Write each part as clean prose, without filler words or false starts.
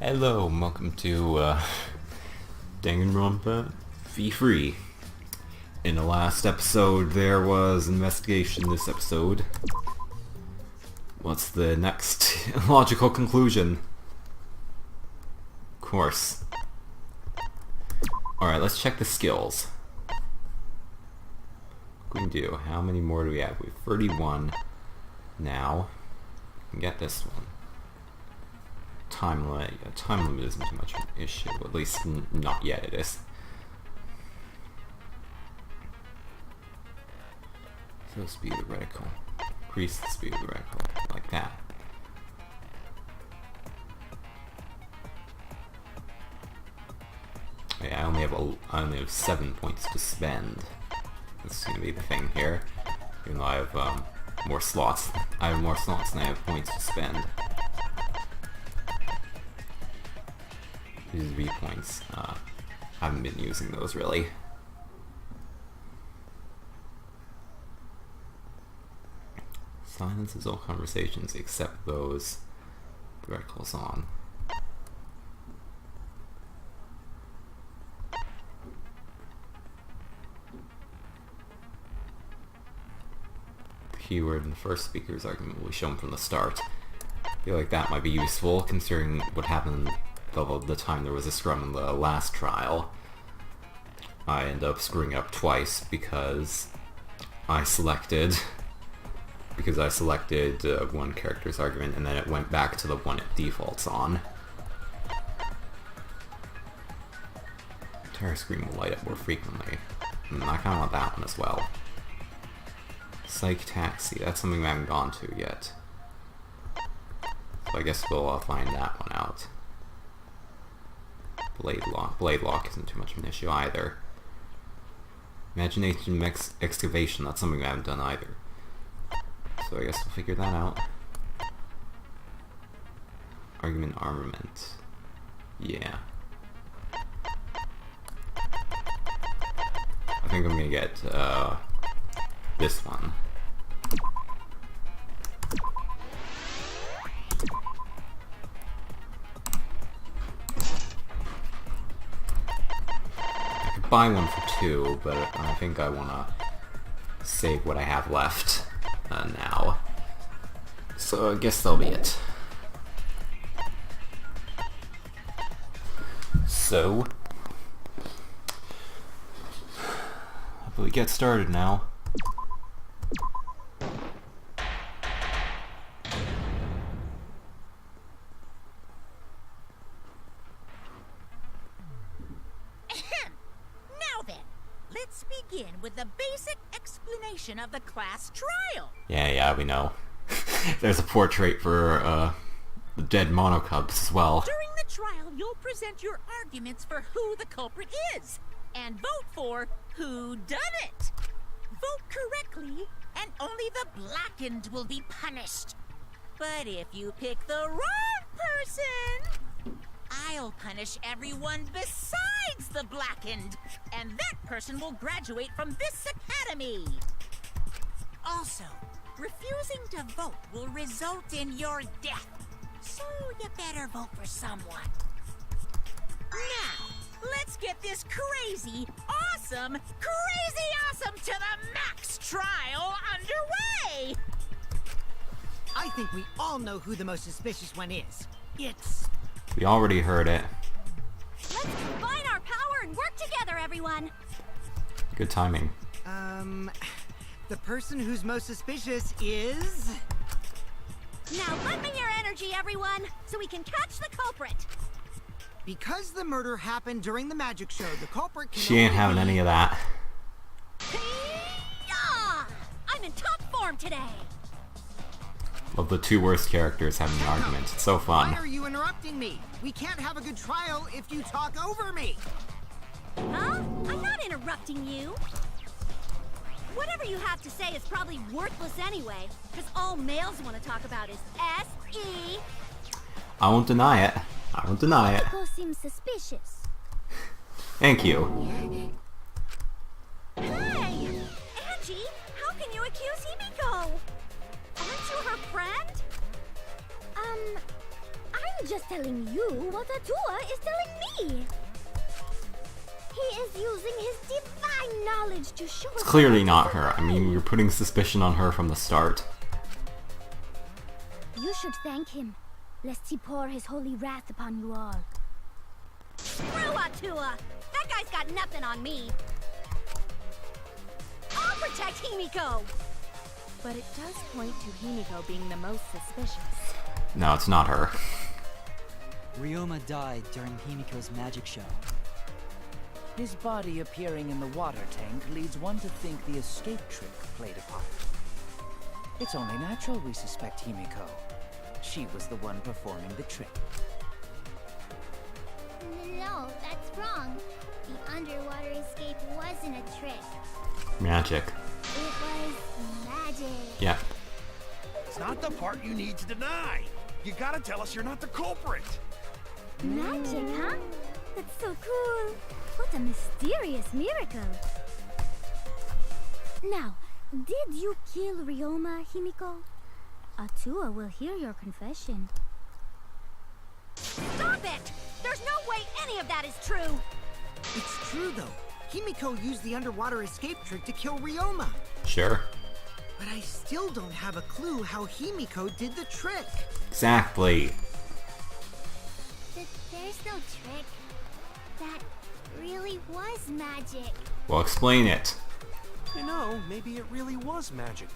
Hello, and welcome to Danganronpa Free. In the last episode there was investigation. This episode, what's the next logical conclusion? Of course. Alright, let's check the skills. What can we do? How many more do we have? We have 31 now. We can get this one. Time limit isn't too much of an issue, at least not yet it is. So speed of the reticle. Increase the speed of the reticle, like that. Yeah, I only have 7 points to spend. That's gonna be the thing here. Even though I have more slots. I have more slots than I have points to spend. These V points. I haven't been using those really. Silences all conversations except those the reticle's on. The keyword in the first speaker's argument will be shown from the start. I feel like that might be useful considering what happened the time there was a scrum in the last trial. I ended up screwing up twice because I selected one character's argument and then it went back to the one it defaults on. Terror screen will light up more frequently. I kinda want that one as well. Psych Taxi, that's something we haven't gone to yet. So I guess we'll find that one out. Blade lock isn't too much of an issue either. Imagination excavation, that's something we haven't done either. So I guess we'll figure that out. Argument armament. Yeah. I think I'm gonna get this one. Buy one for 2, but I think I want to save what I have left now. So I guess that'll be it. So, hopefully get started now. Let's begin with the basic explanation of the class trial. Yeah, we know. There's a portrait for the dead monocubs as well. During the trial, you'll present your arguments for who the culprit is, and vote for who done it. Vote correctly, and only the blackened will be punished. But if you pick the wrong person, I'll punish everyone besides the blackened, and that person will graduate from this academy. Also, refusing to vote will result in your death, so you better vote for someone. Now, let's get this crazy awesome to the max trial underway! I think we all know who the most suspicious one is. It's... We already heard it. Let's combine our power and work together, everyone. Good timing. The person who's most suspicious is... Now lend me your energy, everyone, so we can catch the culprit. Because the murder happened during the magic show, the culprit can She ain't having any of that. Yeah! I'm in top form today. Of the 2 worst characters having an argument. It's so fun. Why are you interrupting me? We can't have a good trial if you talk over me. Huh? I'm not interrupting you. Whatever you have to say is probably worthless anyway, because all males want to talk about is S.E. I won't deny it. Who seems suspicious? Thank you. Hey! Angie, how can you accuse Himiko? Aren't you her friend? I'm I'm just telling you what Atua is telling me. He is using his divine knowledge to show us... It's clearly not her. I mean, you're putting suspicion on her from the start. You should thank him, lest he pour his holy wrath upon you all. Screw Atua! That guy's got nothing on me. I'll protect Himiko! But it does point to Himiko being the most suspicious. No, it's not her. Ryoma died during Himiko's magic show. His body appearing in the water tank leads one to think the escape trick played a part. It's only natural we suspect Himiko. She was the one performing the trick. No, that's wrong. The underwater escape wasn't a trick. Magic. It was magic. Yeah. It's not the part you need to deny. You gotta tell us you're not the culprit. Magic, huh? That's so cool. What a mysterious miracle. Now, did you kill Ryoma, Himiko? Atua will hear your confession. Stop it! There's no way any of that is true! It's true, though. Himiko used the underwater escape trick to kill Ryoma. Sure. But I still don't have a clue how Himiko did the trick. Exactly. There's no trick. That really was magic. Well, explain it. You know, maybe it really was magic.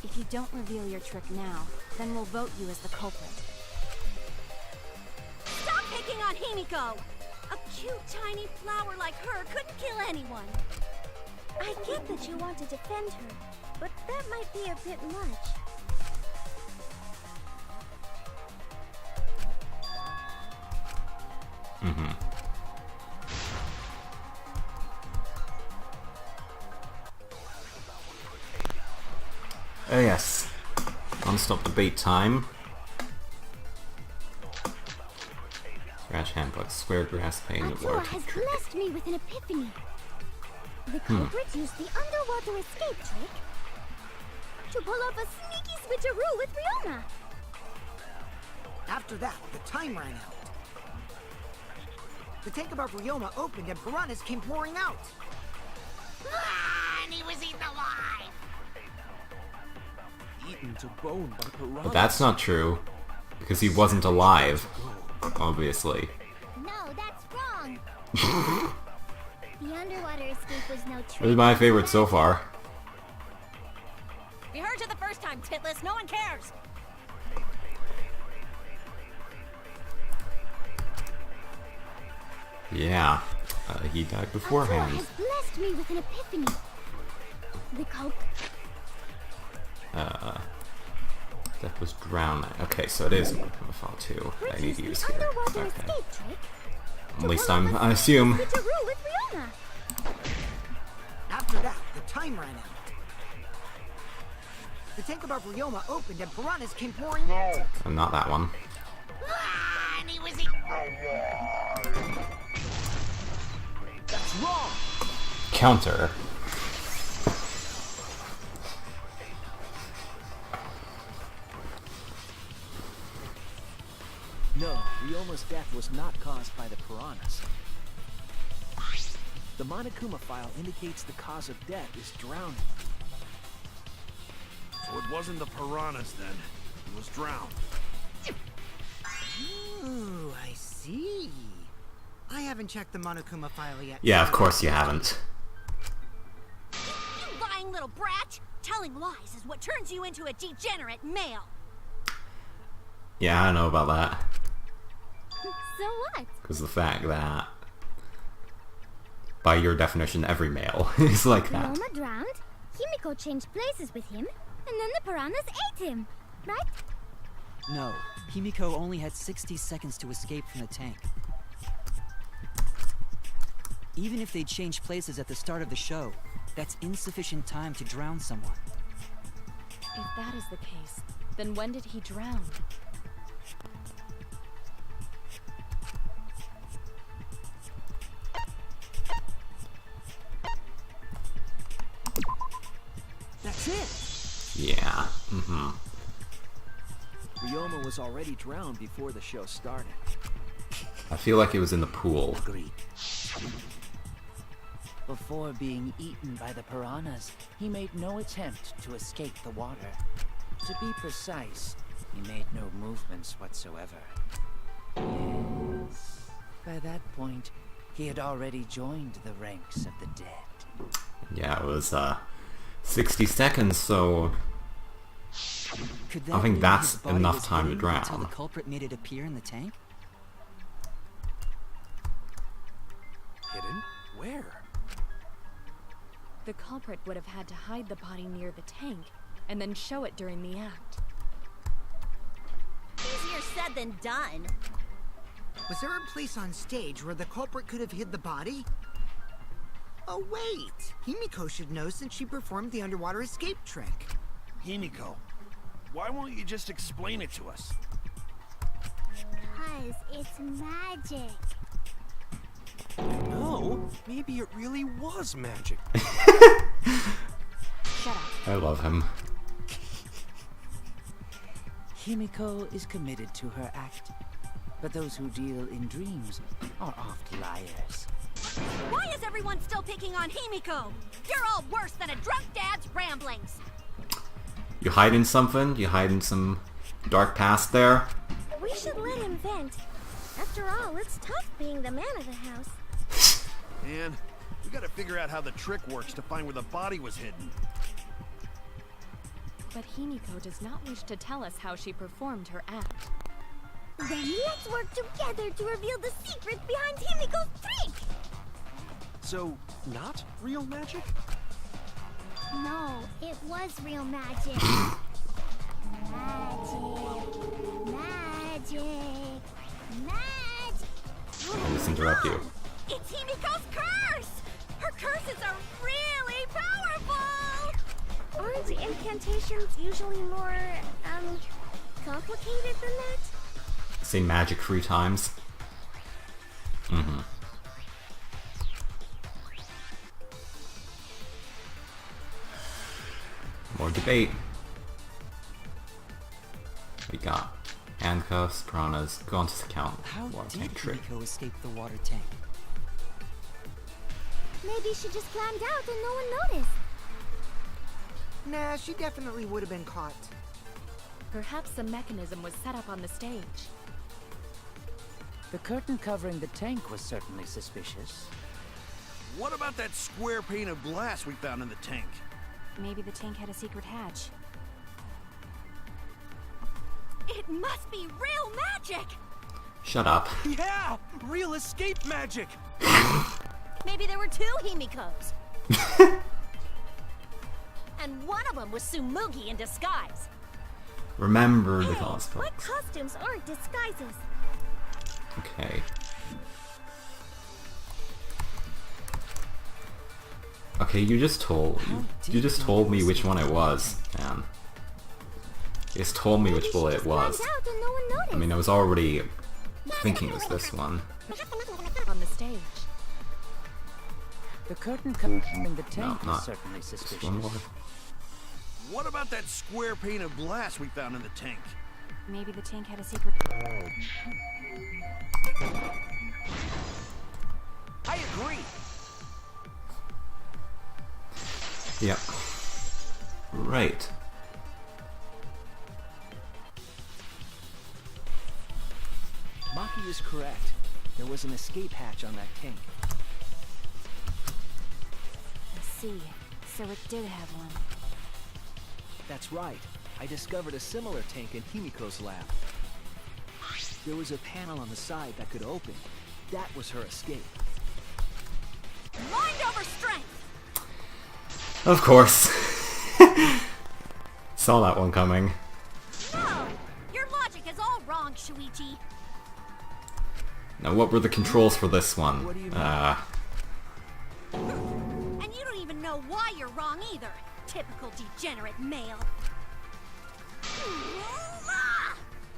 If you don't reveal your trick now, then we'll vote you as the culprit. Stop picking on Himiko! A cute tiny flower like her couldn't kill anyone. I get that you want to defend her, but that might be a bit much. Mm-hmm. Oh yes. Non-stop debate time. Scratch handbook, square grass pane, Atua water has trick. blessed me with an epiphany. The culprit used the underwater escape trick to pull off a sneaky switcheroo with Ryoma. After that, the time ran out. The tank above Ryoma opened and piranhas came pouring out. And he was eaten alive. Eaten to bone by piranhas. But that's not true, because he wasn't alive, obviously. No, that's wrong. The underwater escape was no trick. This is my favorite so far. We heard you the first time, Titless. No one cares. Yeah, he died Atua beforehand. has blessed me with an epiphany. The culprit. That was drowning. Okay, so it is Fall 2. I need to use the here. underwater Okay. escape trick At least I assume. switcheroo with Ryoma. After that, the time ran out. The tank above Ryoma opened and piranhas came pouring out. And not that one. And he was eaten. That's wrong. Counter. No, Ryoma's death was not caused by the piranhas. The Monokuma file indicates the cause of death is drowning. So it wasn't the piranhas then. He was drowned. Ooh, I see. I haven't checked the Monokuma file yet. Yeah, of course you haven't. You lying little brat! Telling lies is what turns you into a degenerate male. Yeah, I know about that. So what? Because the fact that, by your definition, every male is like that. Ryoma drowned, Himiko changed places with him, and then the piranhas ate him, right? No, Himiko only had 60 seconds to escape from the tank. Even if they changed places at the start of the show, that's insufficient time to drown someone. If that is the case, then when did he drown? That's it. Yeah. Mm-hmm. Ryoma was already drowned before the show started. I feel like it was in the pool. Agreed. Before being eaten by the piranhas, he made no attempt to escape the water. To be precise, he made no movements whatsoever. Yes. By that point, he had already joined the ranks of the dead. Yeah, it was 60 seconds, so Could I think mean that's his body enough was time to hidden until drown. the culprit made it appear in the tank? Hidden? Where? The culprit would have had to hide the body near the tank, and then show it during the act. Easier said than done. Was there a place on stage where the culprit could have hid the body? Oh wait, Himiko should know since she performed the underwater escape trick. Himiko, why won't you just explain it to us? Cause it's magic. No, maybe it really was magic. Shut up. I love him. Himiko is committed to her act, but those who deal in dreams are oft liars. Why is everyone still picking on Himiko? You're all worse than a drunk dad's ramblings. You hiding something? You hiding some dark past there? We should let him vent. After all, it's tough being the man of the house. Man, we gotta figure out how the trick works to find where the body was hidden. But Himiko does not wish to tell us how she performed her act. Then let's work together to reveal the secret behind Himiko's trick! So, not real magic? No, it was real magic. Magic! I'll just interrupt you. It's Himiko's curse! Her curses are really powerful! Aren't incantations usually more, complicated than that? Say magic 3 times. Mm-hmm. More debate. We got handcuffs, piranhas, go on to the count. How Water did tank trick. Himiko escape the water tank? Maybe she just climbed out and no one noticed. Nah, she definitely would have been caught. Perhaps the mechanism was set up on the stage. The curtain covering the tank was certainly suspicious. What about that square pane of glass we found in the tank? Maybe the tank had a secret hatch. It must be real magic! Shut up. Yeah! Real escape magic! Maybe there were 2 Himikos. And one of them was Sumugi in disguise. Remember the Hey, gospel. what costumes aren't disguises? Okay. Okay, you just told me which one it was, man. You just told me which bullet it was. Climbed out and no one noticed. I mean, I was already thinking it was this one. On the stage. The curtain covering the tank not was certainly Just suspicious. one more. What about that square pane of glass we found in the tank? Maybe the tank had a secret. I agree. Yep. Right. Maki is correct. There was an escape hatch on that tank. I see. So it did have one. That's right. I discovered a similar tank in Himiko's lab. There was a panel on the side that could open. That was her escape. Mind over strength! Of course. Saw that one coming. No! Your logic is all wrong, Shuichi. Now, what were the controls for this one? What do you mean? And you don't even know why you're wrong either. Typical degenerate male.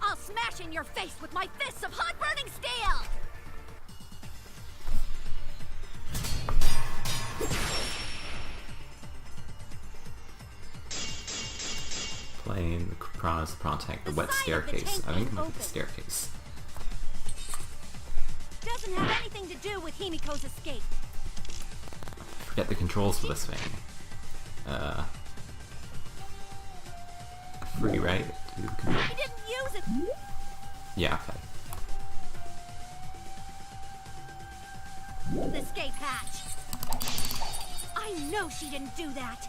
I'll smash in your face with my fists of hot burning steel! Playing the Piranha's the prawn tank. The wet side of the staircase. tank I think it being might be the open. staircase. Doesn't have anything to do with Himiko's escape. Forget the controls for this thing. Free, right? To do the control. He didn't use it. Yeah, okay. The escape hatch. I know she didn't do that.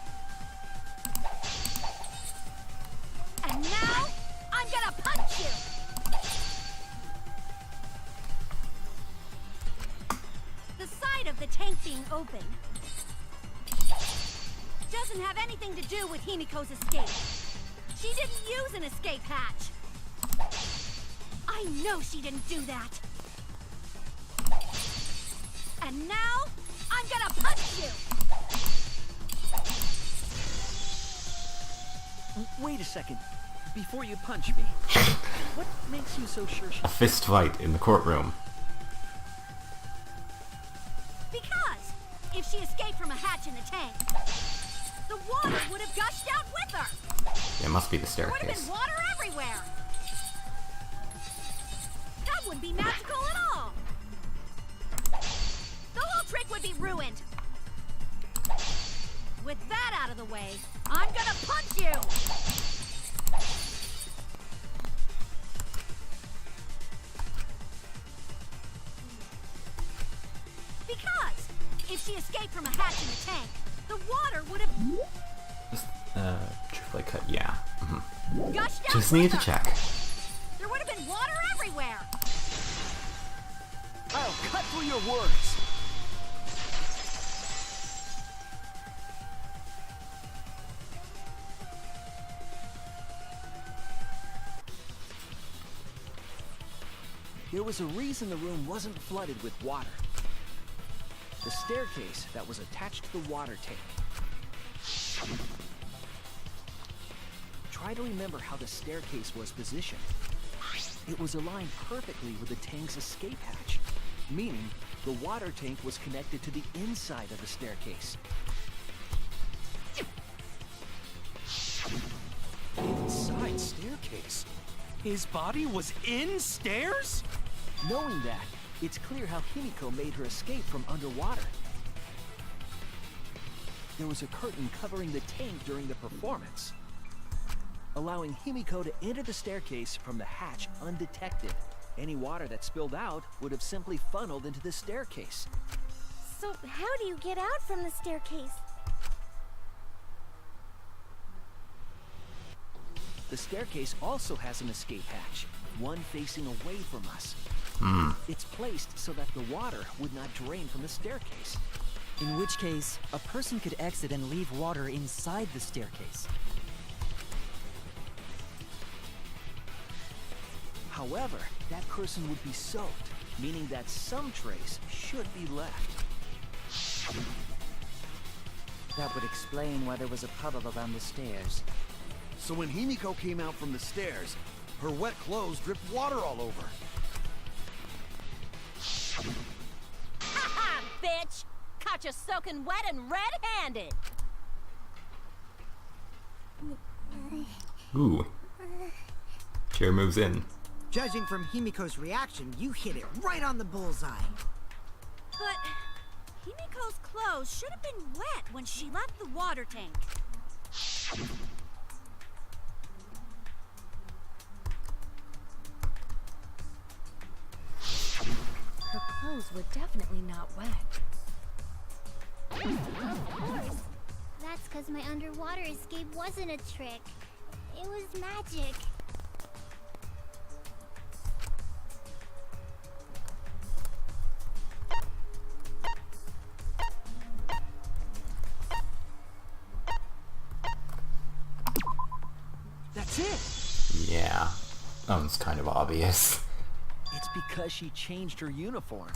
And now, I'm gonna punch you! The side of the tank being open doesn't have anything to do with Himiko's escape. She didn't use an escape hatch. I know she didn't do that. And now, I'm gonna punch you! Wait a second. Before you punch me, what makes you so sure she... A fist fight in the courtroom. Because if she escaped from a hatch in the tank, the water would have gushed out with her. It must be the There would have staircase. been water everywhere. That wouldn't be magical at all. The whole trick would be ruined. With that out of the way, I'm gonna punch you. Because if she escaped from a hatch in the tank, the water would have Truthfully cut, yeah. gushed out Just with need to her. check. There would have been water everywhere. I'll cut through your words. There was a reason the room wasn't flooded with water. The staircase that was attached to the water tank. Try to remember how the staircase was positioned. It was aligned perfectly with the tank's escape hatch, meaning the water tank was connected to the inside of the staircase. Inside staircase? His body was in stairs? Knowing that, it's clear how Himiko made her escape from underwater. There was a curtain covering the tank during the performance, allowing Himiko to enter the staircase from the hatch undetected. Any water that spilled out would have simply funneled into the staircase. So how do you get out from the staircase? The staircase also has an escape hatch, one facing away from us. It's placed so that the water would not drain from the staircase. In which case, a person could exit and leave water inside the staircase. However, that person would be soaked, meaning that some trace should be left. That would explain why there was a puddle around the stairs. So when Himiko came out from the stairs, her wet clothes dripped water all over. Ha ha, bitch! Caught you soaking wet and red-handed. Ooh. Chair moves in. Judging from Himiko's reaction, you hit it right on the bullseye. But Himiko's clothes should have been wet when she left the water tank. Her clothes were definitely not wet. That's because my underwater escape wasn't a trick. It was magic. That's it! Yeah. That one's kind of obvious. It's because she changed her uniform.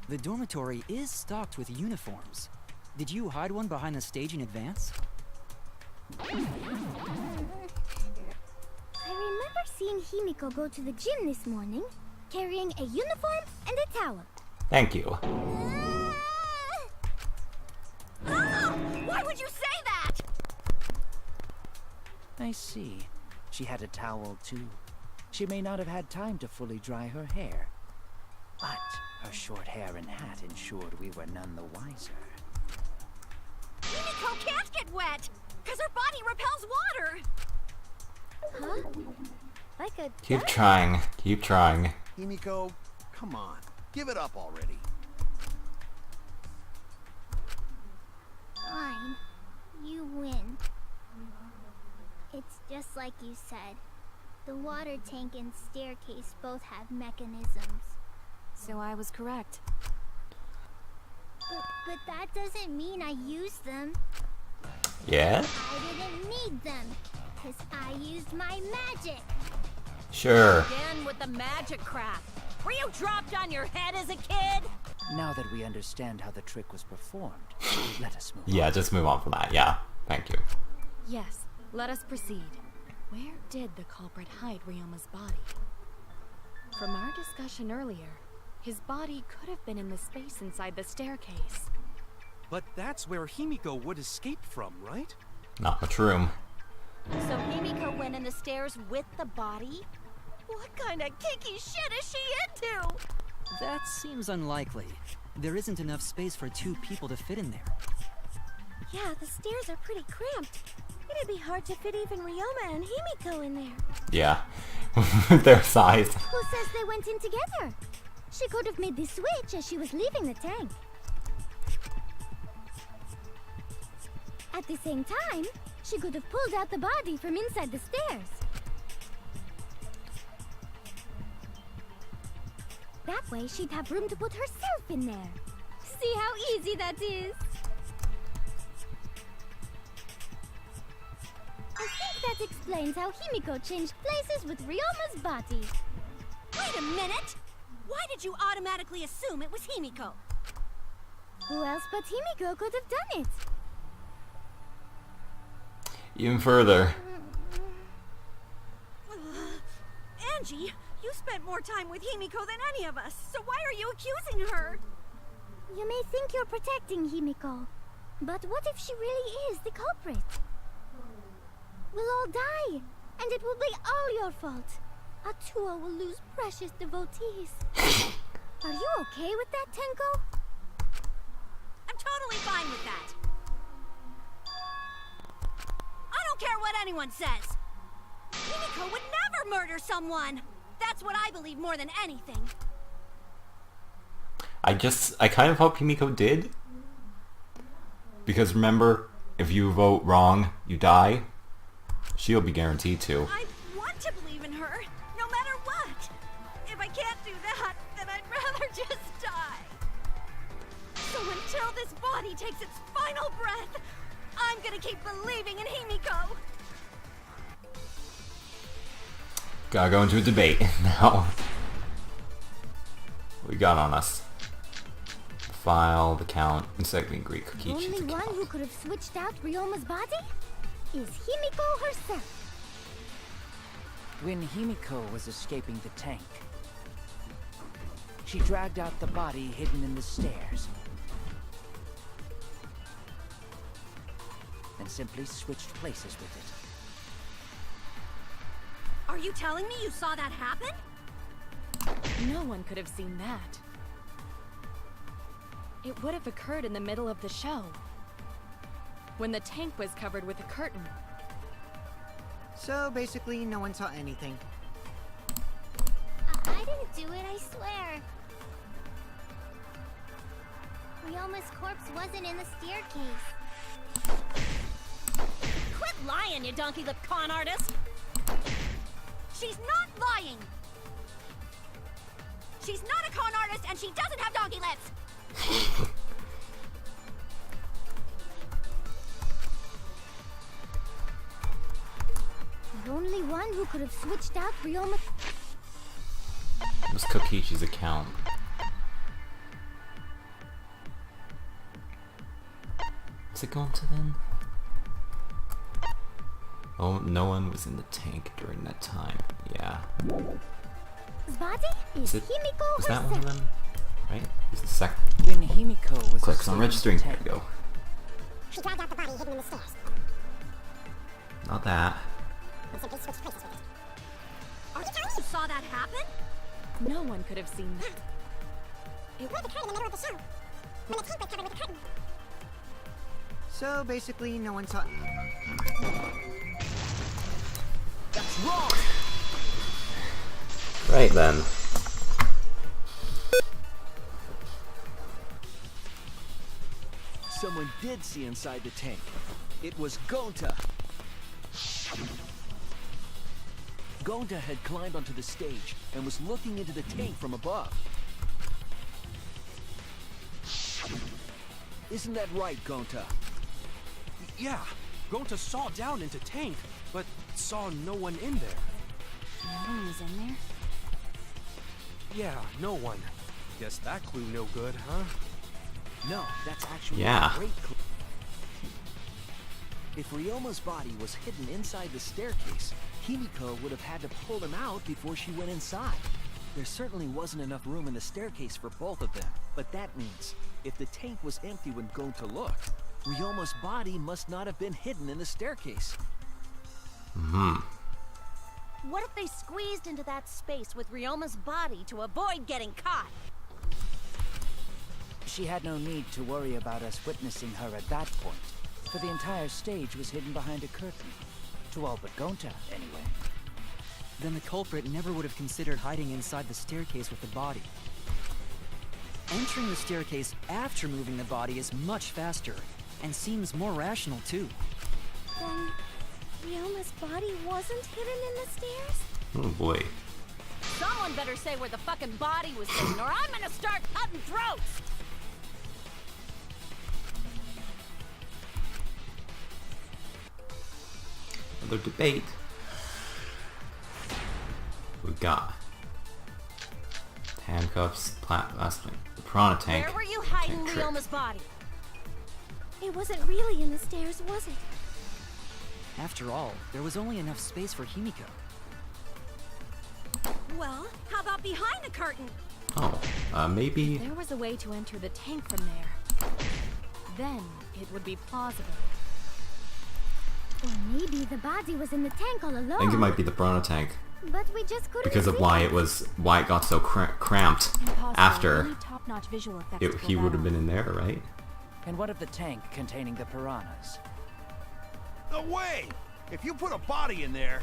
The dormitory is stocked with uniforms. Did you hide one behind the stage in advance? I remember seeing Himiko go to the gym this morning, carrying a uniform and a towel. Thank you. Ah! Why would you say that? I see. She had a towel too. She may not have had time to fully dry her hair, but her short hair and hat ensured we were none the wiser. Himiko can't get wet, because her body repels water. Huh? Like a Keep duck? trying. Keep trying. Himiko, come on. Give it up already. Fine. You win. It's just like you said. The water tank and staircase both have mechanisms. So I was correct. But that doesn't mean I used them. Yeah? I didn't need them. Because I used my magic. Sure. Again with the magic crap. Were you dropped on your head as a kid? Now that we understand how the trick was performed, let us move Yeah, on. just move on from that. Yeah. Thank you. Yes, let us proceed. Where did the culprit hide Ryoma's body? From our discussion earlier, his body could have been in the space inside the staircase. But that's where Himiko would escape from, right? Not much room. So Himiko went in the stairs with the body? What kind of kinky shit is she into? That seems unlikely. There isn't enough space for 2 people to fit in there. Yeah, the stairs are pretty cramped. It'd be hard to fit even Ryoma and Himiko in there. Yeah. Their size. Who says they went in together? She could have made the switch as she was leaving the tank. At the same time, she could have pulled out the body from inside the stairs. That way she'd have room to put herself in there. See how easy that is? I think that explains how Himiko changed places with Ryoma's body. Wait a minute! Why did you automatically assume it was Himiko? Who else but Himiko could have done it? Even further. Angie, you spent more time with Himiko than any of us, so why are you accusing her? You may think you're protecting Himiko, but what if she really is the culprit? We'll all die, and it will be all your fault. Atua will lose precious devotees. Are you okay with that, Tenko? I'm totally fine with that. I don't care what anyone says. Himiko would never murder someone. That's what I believe more than anything. I kind of hope Himiko did. Because remember, if you vote wrong, you die. She'll be guaranteed to. I want to believe in her, no matter what. If I can't do that, then I'd rather just die. So until this body takes its final breath, I'm gonna keep believing in Himiko. Gotta go into a debate now. What we got on us? The file, the count, and second Greek The Kokichi's only one account. who could have switched out Ryoma's body is Himiko herself. When Himiko was escaping the tank, she dragged out the body hidden in the stairs and simply switched places with it. Are you telling me you saw that happen? No one could have seen that. It would have occurred in the middle of the show, when the tank was covered with a curtain. So basically, no one saw anything. I didn't do it, I swear. Ryoma's corpse wasn't in the staircase. Quit lying, you donkey-lipped con artist! She's not lying! She's not a con artist and she doesn't have donkey lips! The only one who could have switched out Ryoma. It was Kokichi's account. What's it going to then? Oh, no one was in the tank during that time. Yeah. His body is Is Himiko Was that herself. one of them? Right? Is the second? When Himiko was Clicks on escaping registering. the There tank, we go. She dragged out the body hidden in the stairs. Not that. You saw that happen? No one could have seen that. So basically, no one saw. That's wrong! Right then. Someone did see inside the tank. It was Gonta. Gonta had climbed onto the stage and was looking into the tank from above. Isn't that right, Gonta? Yeah, Gonta saw down into tank, but saw no one in there. No one was in there? Yeah, no one. Guess that clue no good, huh? No, that's actually Yeah. a great clue. If Ryoma's body was hidden inside the staircase, Himiko would have had to pull him out before she went inside. There certainly wasn't enough room in the staircase for both of them, but that means if the tank was empty when Gonta looked, Ryoma's body must not have been hidden in the staircase. What if they squeezed into that space with Ryoma's body to avoid getting caught? She had no need to worry about us witnessing her at that point, for the entire stage was hidden behind a curtain. To all but Gonta, anyway. Then the culprit never would have considered hiding inside the staircase with the body. Entering the staircase after moving the body is much faster, and seems more rational too. Then Ryoma's body wasn't hidden in the stairs? Oh boy. Someone better say where the fucking body was hidden, or I'm gonna start cutting throats! Another debate. We got handcuffs, the piranha tank. Where were you hiding tank trick. Ryoma's body? It wasn't really in the stairs, was it? After all, there was only enough space for Himiko. Well, how about behind the curtain? Oh, maybe. There was a way to enter the tank from there. Then it would be plausible. Or maybe the body was in the tank all along. I think it might be the piranha tank But we just couldn't because of see why it. it got so cramped Impossible. after Only top-notch visual effects he pull would that have been off. in there, right? And what of the tank containing the piranhas? No way! If you put a body in there,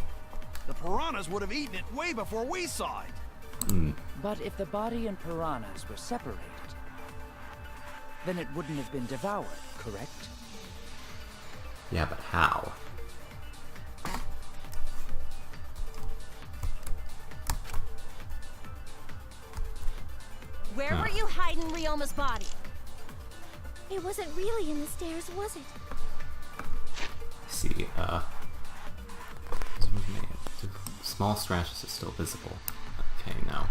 the piranhas would have eaten it way before we saw it. But if the body and piranhas were separated, then it wouldn't have been devoured, correct? Yeah, but how? Where were you hiding Ryoma's body? It wasn't really in the stairs, was it? See, small scratches are still visible. Okay, no.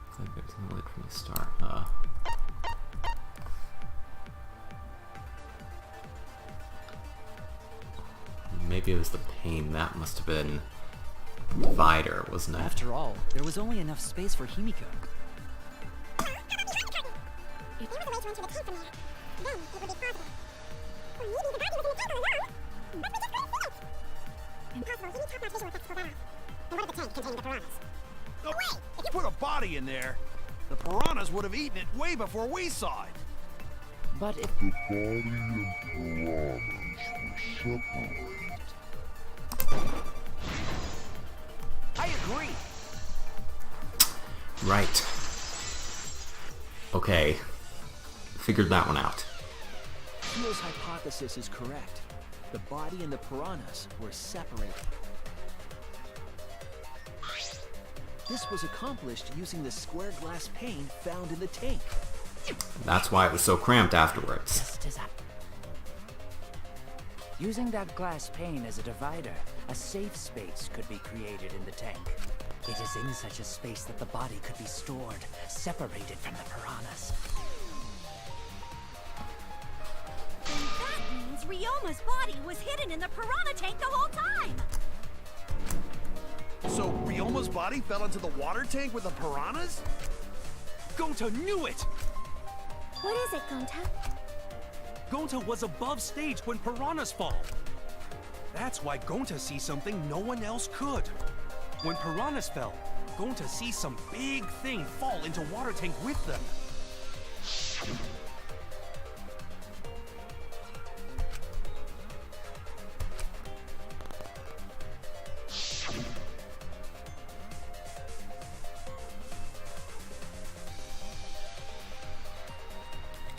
Looks like there's no lid from the start. Maybe it was the pain. That must have been divider, wasn't it? After all, there was only enough space for Himiko. No way! If you put a body in there, the piranhas would have eaten it way before we saw it. But if The body and piranhas were separated. I agree. Right. Okay. Figured that one out. Kyo's hypothesis is correct. The body and the piranhas were separated. This was accomplished using the square glass pane found in the tank. That's why it was so cramped afterwards. just as using that glass pane as a divider, a safe space could be created in the tank. It is in such a space that the body could be stored, separated from the piranhas. Then that means Ryoma's body was hidden in the piranha tank the whole time! So Ryoma's body fell into the water tank with the piranhas? Gonta knew it! What is it, Gonta? Gonta was above stage when piranhas fall. That's why Gonta sees something no one else could. When piranhas fell, Gonta sees some big thing fall into water tank with them.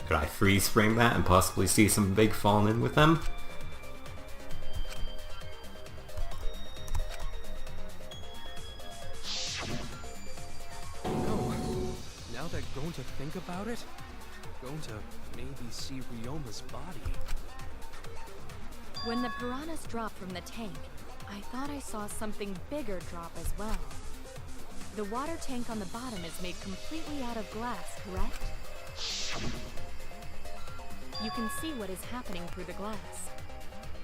Could I freeze frame that and possibly see some big falling in with them? No. Now that Gonta think about it, Gonta maybe see Ryoma's body. When the piranhas dropped from the tank, I thought I saw something bigger drop as well. The water tank on the bottom is made completely out of glass, correct? You can see what is happening through the glass.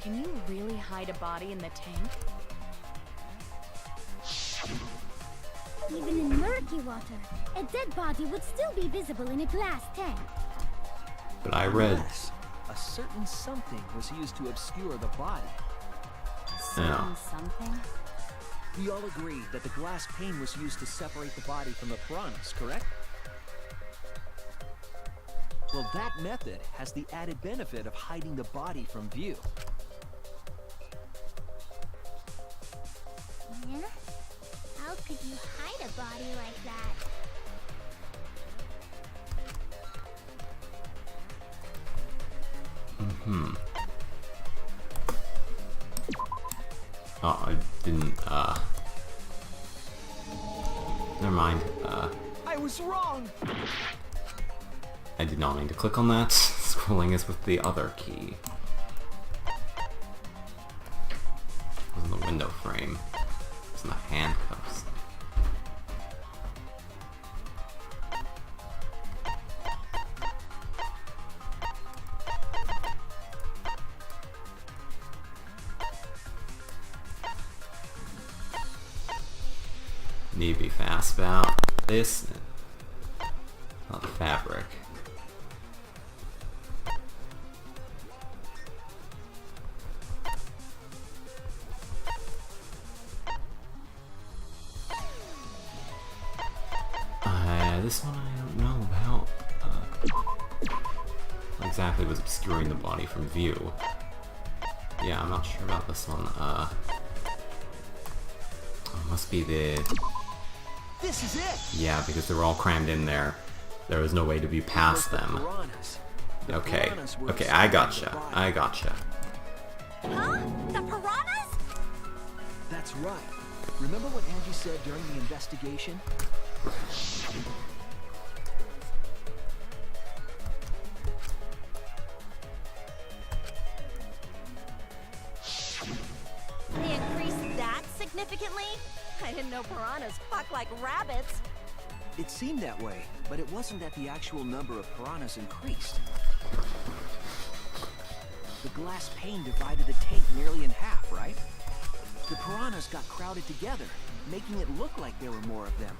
Can you really hide a body in the tank? Even in murky water, a dead body would still be visible in a glass tank. But I read... Yes, a certain something was used to obscure the body. Certain something? We all agree that the glass pane was used to separate the body from the piranhas, correct? Well, that method has the added benefit of hiding the body from view. Yeah? How could you hide a body like that? Oh, I didn't, never mind, I was wrong! I did not mean to click on that. Scrolling is with the other key. It was in the window frame. It was in the handcuffs. Need to be fast about this. Not the fabric. This one I don't know about. What exactly was obscuring the body from view? Yeah, I'm not sure about this one. Oh, must be the... This is it! Yeah, because they were all crammed in there. There was no way to be past them. Okay, okay, I gotcha. I gotcha. Huh? The piranhas? That's right. Remember what Angie said during the investigation? They increased that significantly? I didn't know piranhas fuck like rabbits. It seemed that way, but it wasn't that the actual number of piranhas increased. The glass pane divided the tank nearly in half, right? The piranhas got crowded together, making it look like there were more of them.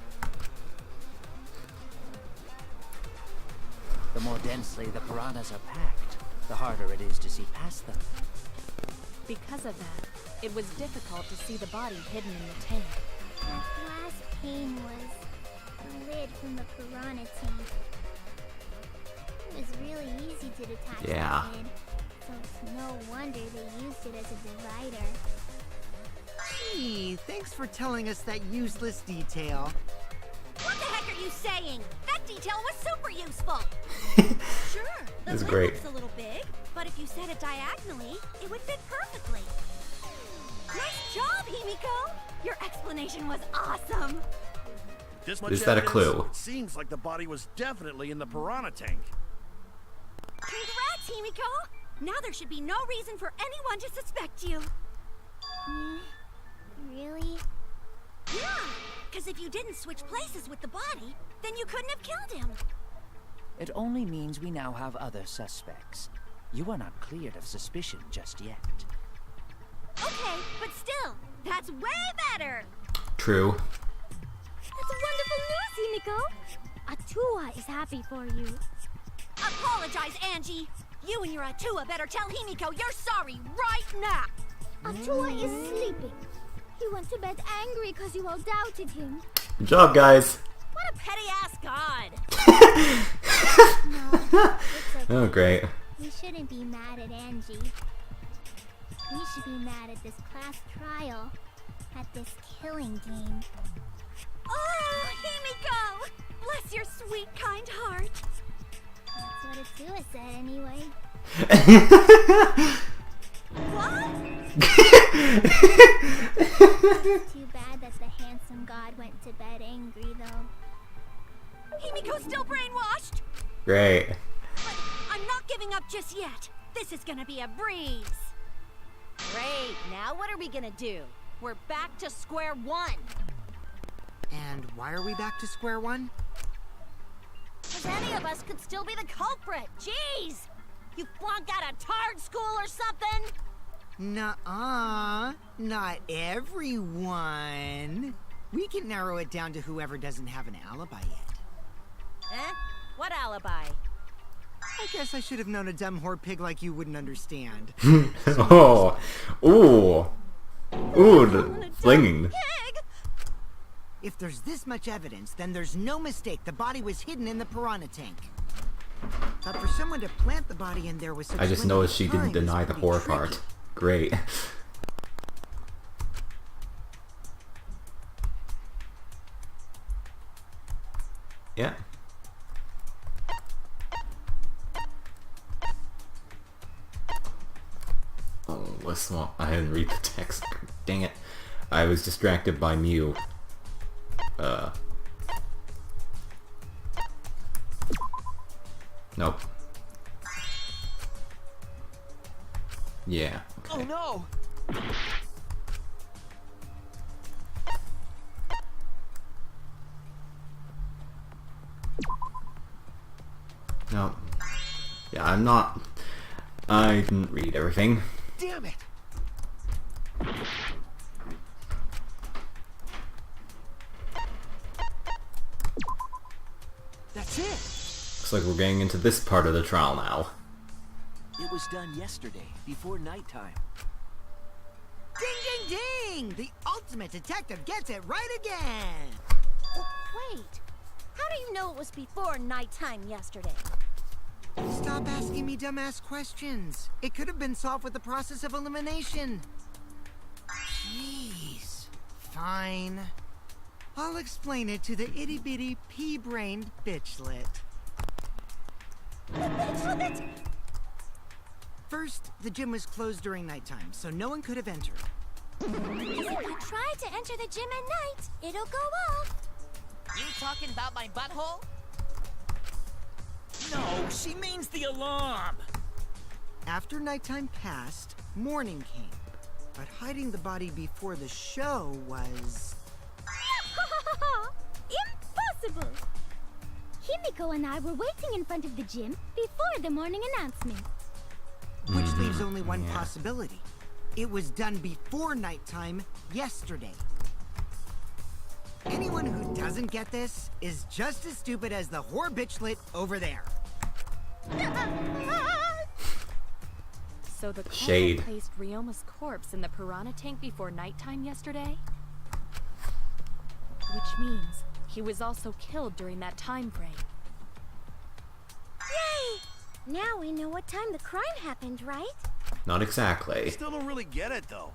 The more densely the piranhas are packed, the harder it is to see past them. Because of that, it was difficult to see the body hidden in the tank. That glass pane was the lid from the piranha tank. It was really easy to detach Yeah. the lid, so it's no wonder they used it as a divider. Gee, thanks for telling us that useless detail. What the heck are you saying? That detail was super useful. Sure, the That's lid great. looks a little big, but if you set it diagonally, it would fit perfectly. Nice job, Himiko! Your explanation was awesome. This much Is that a evidence, clue? It seems like the body was definitely in the piranha tank. Congrats, Himiko! Now there should be no reason for anyone to suspect you. Really? Yeah, because if you didn't switch places with the body, then you couldn't have killed him. It only means we now have other suspects. You are not cleared of suspicion just yet. Okay, but still, that's way better. True. That's wonderful news, Himiko! Atua is happy for you. Apologize, Angie. You and your Atua better tell Himiko you're sorry right now! Atua is sleeping. He went to bed angry because you all doubted him. Good job, guys. What a petty-ass god! No, it's okay. Oh, great. We shouldn't be mad at Angie. We should be mad at this class trial. At this killing game. Oh, Himiko! Bless your sweet, kind heart. That's what Atua said anyway. What? Too bad that the handsome god went to bed angry, though. Himiko's still brainwashed! Great. But I'm not giving up just yet. This is gonna be a breeze. Great, now what are we gonna do? We're back to square one. And why are we back to square one? Because any of us could still be the culprit. Jeez! You flunked out of Tard School or something? Nuh-uh. Not everyone. We can narrow it down to whoever doesn't have an alibi yet. Eh? What alibi? I guess I should have known a dumb whore pig like you wouldn't understand. Oh. Ooh. Ooh, the flinging. Pig! If there's this much evidence, then there's no mistake the body was hidden in the piranha tank. But for someone to plant the body in there with such I just limited noticed she didn't time is deny the pretty horror tricky. part. Great. Yeah. Oh, listen, I didn't read the text. Dang it. I was distracted by Mew. Nope. Yeah. Okay. Oh no! No. Yeah, I'm not... I didn't read everything. Damn it! That's it! Looks like we're getting into this part of the trial now. It was done yesterday, before nighttime. Ding, ding, ding! The ultimate detective gets it right again! Wait. How do you know it was before nighttime yesterday? Stop asking me dumbass questions. It could have been solved with the process of elimination. Jeez. Fine. I'll explain it to the itty-bitty pea-brained bitchlet. Bitchlet? First, the gym was closed during nighttime, so no one could have entered. Because if you try to enter the gym at night, it'll go off. You talking about my butthole? No, she means the alarm. After nighttime passed, morning came. But hiding the body before the show was... Impossible! Himiko and I were waiting in front of the gym before the morning announcement. Which leaves only one possibility. It was done before nighttime yesterday. Anyone who doesn't get this is just as stupid as the whore bitchlet over there. So the Shade. culprit placed Ryoma's corpse in the piranha tank before nighttime yesterday? Which means he was also killed during that time frame. Yay! Now we know what time the crime happened, right? Not exactly. Still don't really get it, though.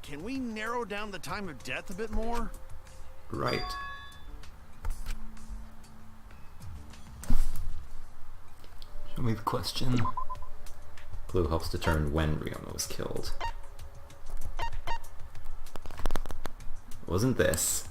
Can we narrow down the time of death a bit more? Right. Show me the question. Clue helps determine when Ryoma was killed. Wasn't this?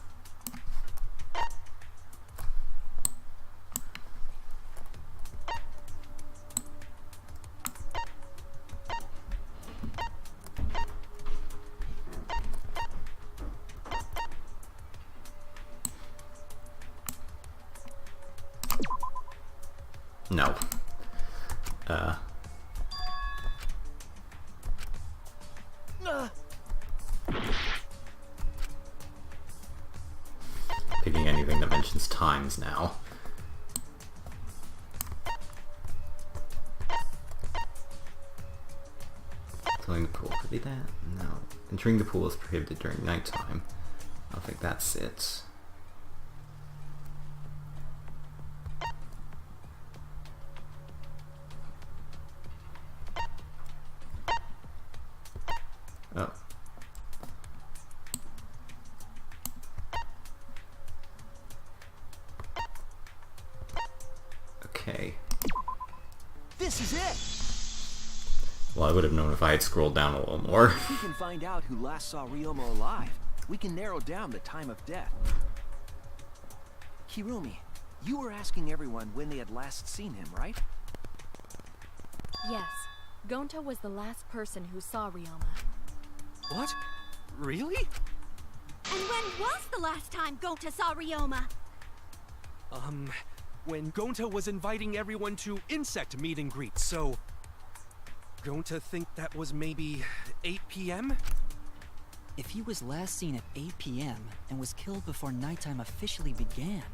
No. Picking anything that mentions times now. Entering the pool. Could be that? No. Entering the pool is prohibited during nighttime. I don't think that's it. Oh. Okay. This is it! Well, I would have known if I had scrolled down a little more. If we can find out who last saw Ryoma alive, we can narrow down the time of death. Kirumi, you were asking everyone when they had last seen him, right? Yes. Gonta was the last person who saw Ryoma. What? Really? And when was the last time Gonta saw Ryoma? When Gonta was inviting everyone to insect meet and greet, so... Gonta think that was maybe 8 p.m.? If he was last seen at 8 p.m. and was killed before nighttime officially began...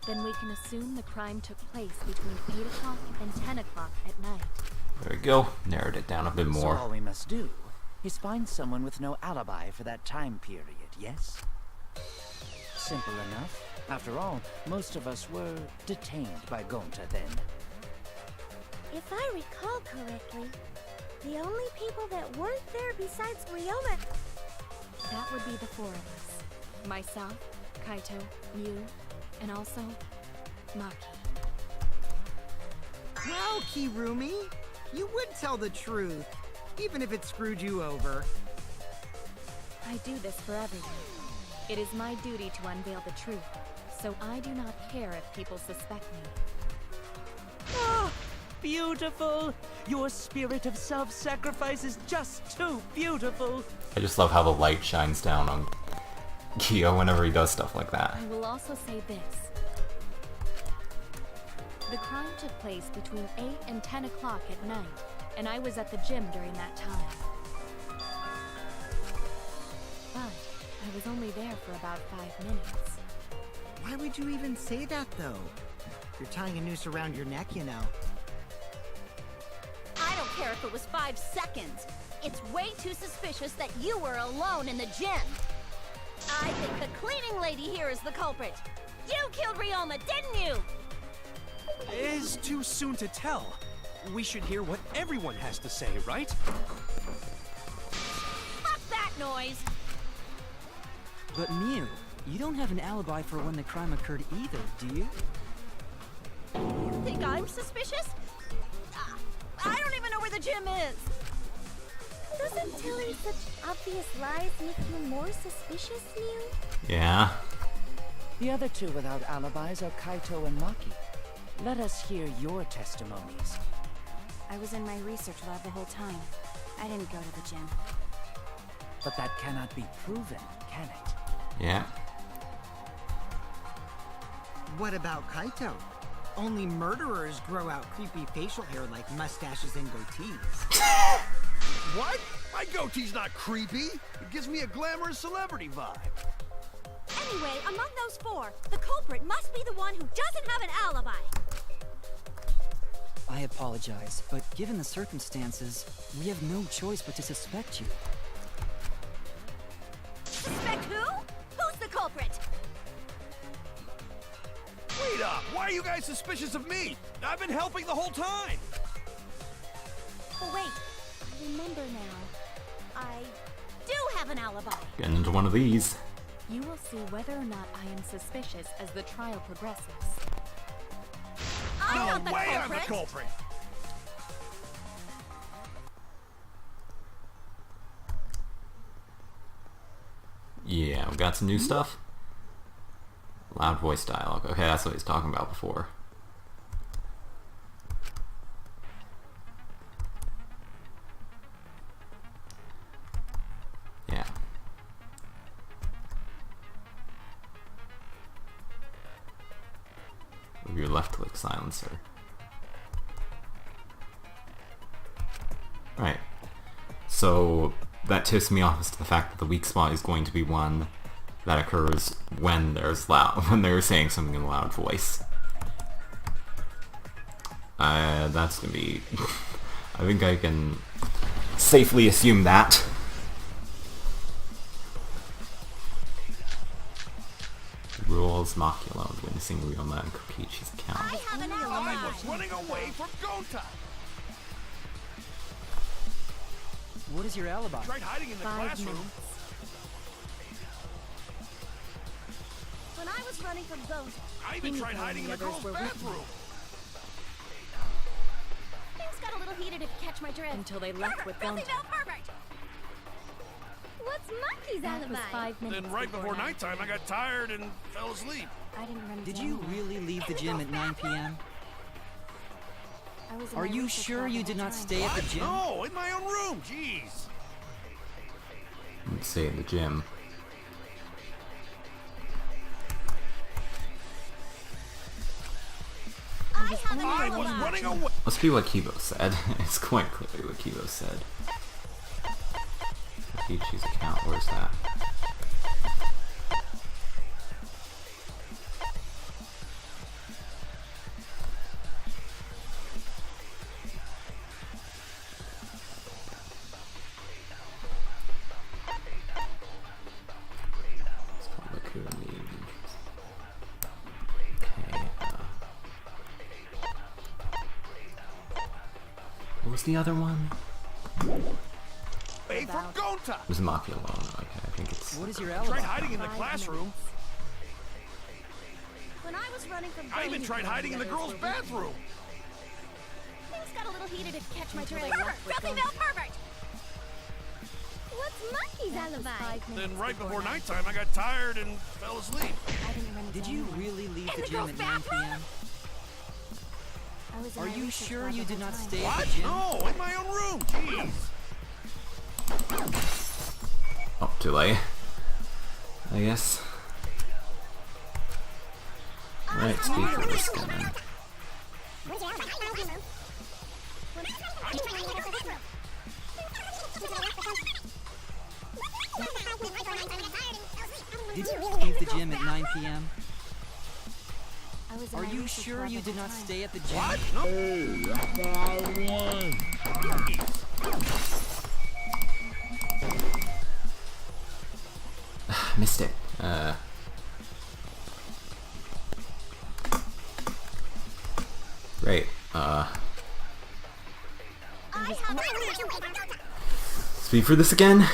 Then we can assume the crime took place between 8 o'clock and 10 o'clock at night. There we go. Narrowed it down a bit more. So all we must do is find someone with no alibi for that time period, yes? Simple enough. After all, most of us were detained by Gonta then. If I recall correctly, the only people that weren't there besides Ryoma... That would be the four of us. Myself, Kaito, Mew, and also Maki. Wow, Kirumi! You would tell the truth, even if it screwed you over. I do this for everyone. It is my duty to unveil the truth, so I do not care if people suspect me. Ah, beautiful! Your spirit of self-sacrifice is just too beautiful! I just love how the light shines down on Kyo whenever he does stuff like that. I will also say this. The crime took place between 8 and 10 o'clock at night, and I was at the gym during that time. But I was only there for about 5 minutes. Why would you even say that, though? You're tying a noose around your neck, you know. I don't care if it was 5 seconds. It's way too suspicious that you were alone in the gym. I think the cleaning lady here is the culprit. You killed Ryoma, didn't you? It's too soon to tell. We should hear what everyone has to say, right? Fuck that noise! But Mew, you don't have an alibi for when the crime occurred either, do you? You think I'm suspicious? I don't even know where the gym is. Doesn't telling such obvious lies make you more suspicious, Mew? Yeah. The other two without alibis are Kaito and Maki. Let us hear your testimonies. I was in my research lab the whole time. I didn't go to the gym. But that cannot be proven, can it? Yeah. What about Kaito? Only murderers grow out creepy facial hair like mustaches and goatees. What? My goatee's not creepy. It gives me a glamorous celebrity vibe. Anyway, among those four, the culprit must be the one who doesn't have an alibi. I apologize, but given the circumstances, we have no choice but to suspect you. Suspect who? Who's the culprit? Wait up! Why are you guys suspicious of me? I've been helping the whole time! Oh wait, I remember now. I do have an alibi. Getting into one of these. You will see whether or not I am suspicious as the trial progresses. I'm No not the way culprit. I'm the culprit! Yeah, we got some new stuff. Loud voice dialogue. Okay, that's what he's talking about before. Yeah. With your left click silencer. Right. So that tips me off as to the fact that the weak spot is going to be one that occurs when when they're saying something in a loud voice. That's gonna be I think I can safely assume that. Rules Maki alone, witnessing Ryoma and Kokichi's account. I was running away from Gonta! What is your alibi? Tried hiding in the 5 classroom. minutes. When I was running from Gonta, I even tried hiding in the girls' were with me. bathroom. things got a little heated if you catch my drift. Until they left with Filthy Gonta. male pervert! What's Monkey's That was alibi? 5 minutes Then right before 9 nighttime, I got tired and fell asleep. I didn't run Did into you anyone. really leave the gym at 9 p.m.? I was in Are my you research sure lab you the did whole not time. stay at the What? gym? No, in my own room. Jeez. Let's stay in the gym. I was running away. Must be what Kibo said. It's quite clearly what Kibo said. Kokichi's account, where's that? It's called Akumi. Okay, what was the other one? Away from Gonta. It was Maki alone. Okay, I think it's... What is your Tried alibi? hiding in the classroom. When I was running from I even tried hiding in the girls' bathroom. things got a little heated if you catch my drift. they left with Filthy Gonta. male pervert! What's Monkey's That was alibi? 5 minutes Then right before 9. nighttime, I got tired and fell asleep. I didn't run into Did you anyone. really leave In the the gym girls' at 9 bathroom? p.m.? I was in Are my you research sure lab you the did whole not time. stay at What? the gym? No, in my own room. Jeez. Oh, too late. I guess. Right, speaker is coming. Did you leave the gym at 9 p.m.? I was in Are my you research sure lab you the did whole not time. stay at the gym? What? No. Missed it. Great. Speed for this again?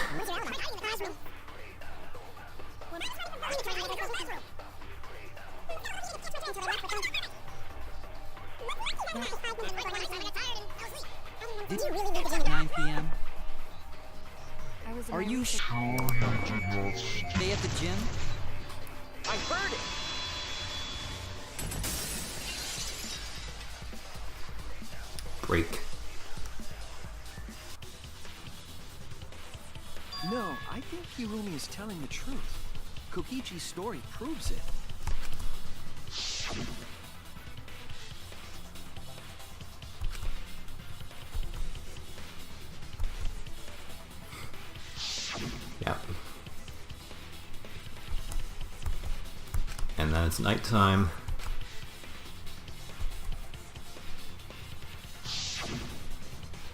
Did you really leave the gym at 9 p.m.? I was in Are my you research sure lab. you did not stay at the gym? I heard it! Break. No, I think Hirumi is telling the truth. Kokichi's story proves it. Yep. And then it's nighttime.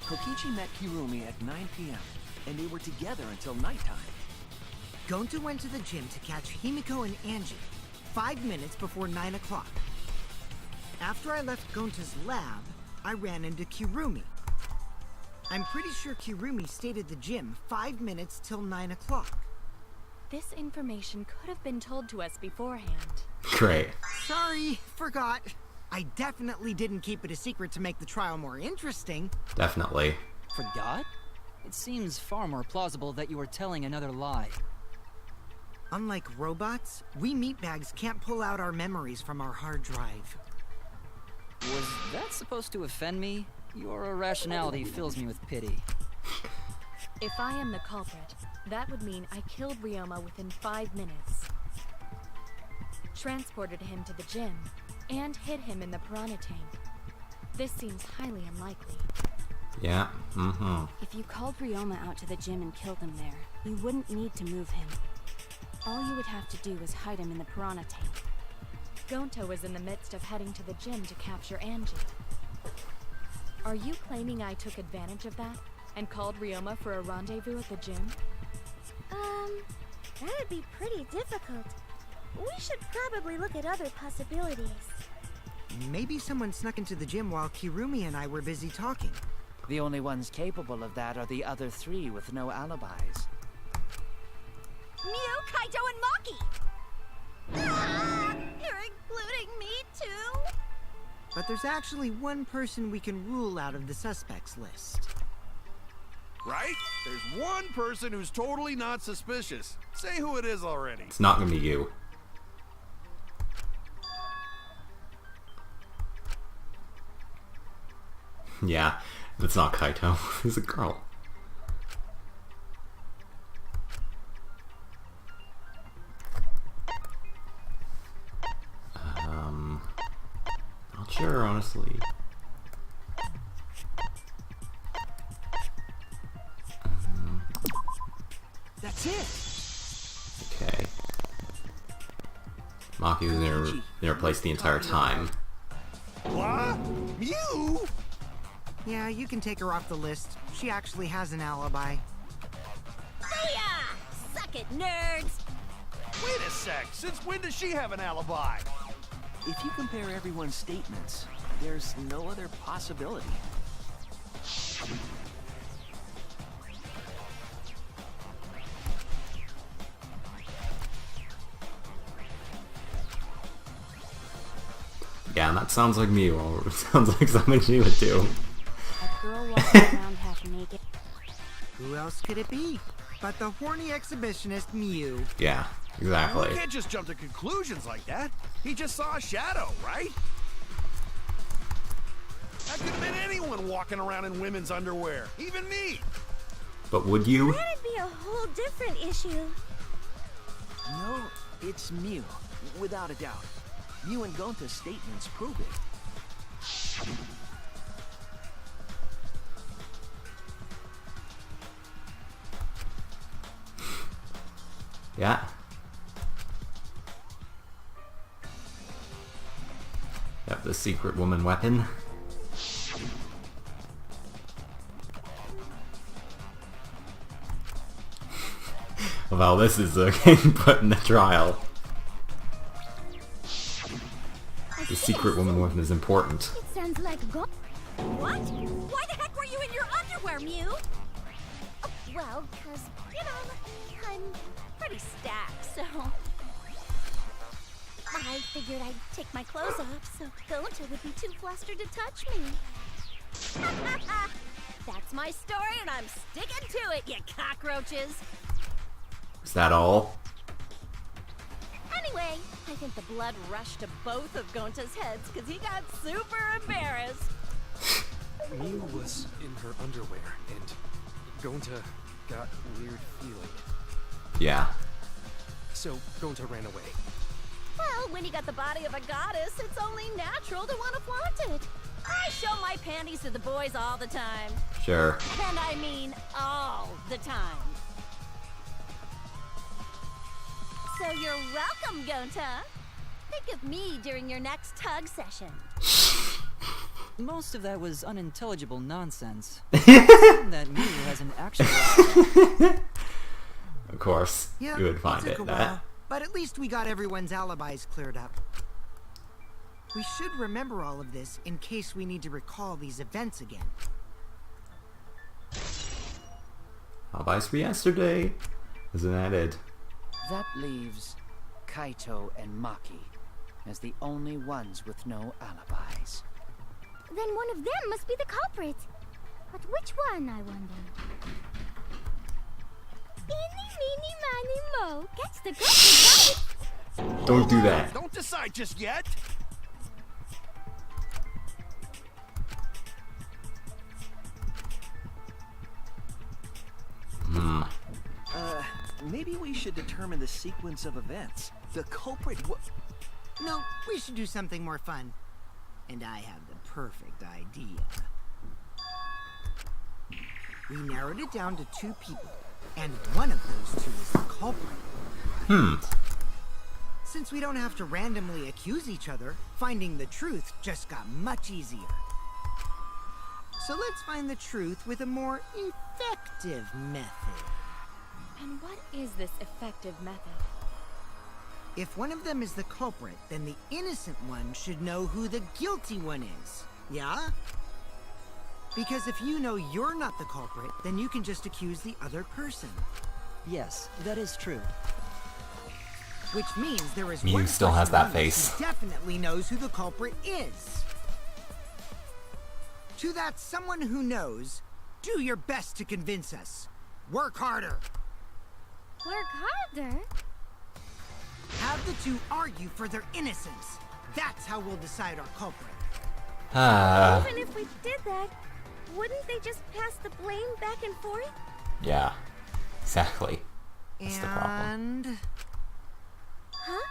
Kokichi met Hirumi at 9 p.m., and they were together until nighttime. Gonta went to the gym to catch Himiko and Angie 5 minutes before 9 o'clock. After I left Gonta's lab, I ran into Kirumi. I'm pretty sure Kirumi stayed at the gym 5 minutes till 9 o'clock. This information could have been told to us beforehand. Great. Sorry, forgot. I definitely didn't keep it a secret to make the trial more interesting. Definitely. Forgot? It seems far more plausible that you were telling another lie. Unlike robots, we meatbags can't pull out our memories from our hard drive. Was that supposed to offend me? Your irrationality fills me with pity. If I am the culprit, that would mean I killed Ryoma within 5 minutes, transported him to the gym, and hid him in the piranha tank. This seems highly unlikely. Yeah. Mm-hmm. If you called Ryoma out to the gym and killed him there, you wouldn't need to move him. All you would have to do was hide him in the piranha tank. Gonta was in the midst of heading to the gym to capture Angie. Are you claiming I took advantage of that and called Ryoma for a rendezvous at the gym? That'd be pretty difficult. We should probably look at other possibilities. Maybe someone snuck into the gym while Kirumi and I were busy talking. The only ones capable of that are the other three with no alibis. Mew, Kaito, and Maki! Ah, you're including me too? But there's actually one person we can rule out of the suspects list. Right? There's one person who's totally not suspicious. Say who it is already. It's not gonna be you. Yeah, it's not Kaito. He's a girl. Not sure, honestly. That's it! Okay. Maki was in her place the entire time. What? Mew? Yeah, you can take her off the list. She actually has an alibi. Booyah! Suck it, nerds! Wait a sec. Since when does she have an alibi? If you compare everyone's statements, there's no other possibility. Yeah, and that sounds like me, or it sounds like something she would do. A girl walking around half naked. Who else could it be but the horny exhibitionist Mew? Yeah, exactly. You can't just jump to conclusions like that. He just saw a shadow, right? That could have been anyone walking around in women's underwear, even me. But would you? That'd be a whole different issue. No, it's Mew, without a doubt. Mew and Gonta's statements prove it. Yeah. Yep, the secret woman weapon. Well, this is getting put in the trial. The secret woman weapon is important. It sounds like What? Why the heck were you in your underwear, Mew? Oh, well, because, I'm Pretty stacked, so... I figured I'd take my clothes off so Gonta would be too flustered to touch me. That's my story, and I'm sticking to it, you cockroaches! Is that all? Anyway, I think the blood rushed to both of Gonta's heads because he got super embarrassed. Mew was in her underwear, and Gonta got a weird feeling. Yeah. So Gonta ran away. Well, when you got the body of a goddess, it's only natural to want to flaunt it. I show my panties to the boys all the time. Sure. And I mean all the time. So you're welcome, Gonta. Think of me during your next tug session. Most of that was unintelligible nonsense. That Mew has an actual alibi. Of course, Yeah, you would find took a it. while, but at least we got everyone's alibis cleared up. We should remember all of this in case we need to recall these events again. Alibis for yesterday. Isn't that it? That leaves Kaito and Maki as the only ones with no alibis. Then one of them must be the culprit. But which one, I wonder? Eeny, meeny, miny, mo. Catch the culprit, right? Don't do that. Don't decide just yet. Maybe we should determine the sequence of events. The culprit No, we should do something more fun. And I have the perfect idea. We narrowed it down to 2 people, and one of those 2 is the culprit. Since we don't have to randomly accuse each other, finding the truth just got much easier. So let's find the truth with a more effective method. And what is this effective method? If one of them is the culprit, then the innocent one should know who the guilty one is. Yeah? Because if you know you're not the culprit, then you can just accuse the other person. Yes, that is true. Which means there is Mew one still has person that on this face. who definitely knows who the culprit is. To that someone who knows, do your best to convince us. Work harder. Work harder? Have the two argue for their innocence. That's how we'll decide our culprit. Even if we did that, wouldn't they just pass the blame back and forth? Yeah, exactly. That's the problem. And... Huh?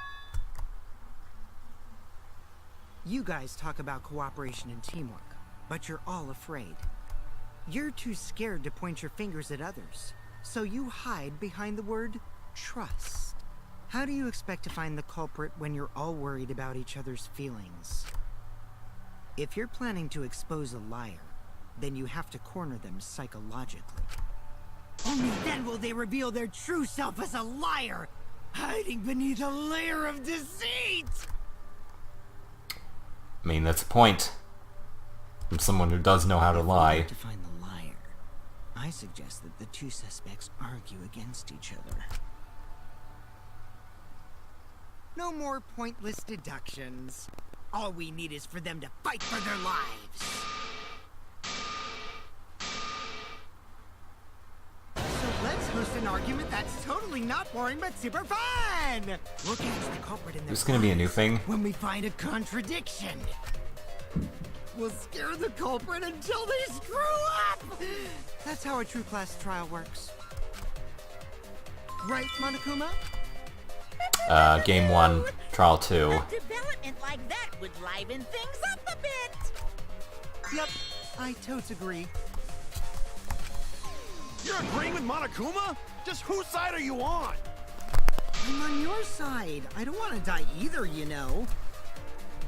You guys talk about cooperation and teamwork, but you're all afraid. You're too scared to point your fingers at others, so you hide behind the word trust. How do you expect to find the culprit when you're all worried about each other's feelings? If you're planning to expose a liar, then you have to corner them psychologically. Only then will they reveal their true self as a liar, hiding beneath a layer of deceit! I mean, that's a point. From someone who does know how to lie. To find the liar, I suggest that the two suspects argue against each other. No more pointless deductions. All we need is for them to fight for their lives. So let's host an argument that's totally not boring but super fun! We'll catch the culprit in their There's gonna be a new thing. when we find a contradiction. We'll scare the culprit until they screw up! That's how a true class trial works. Right, Monokuma? Game 1, Trial 2. A development like that would liven things up a bit. Yep, I totes agree. You're agreeing with Monokuma? Just whose side are you on? I'm on your side. I don't want to die either, you know.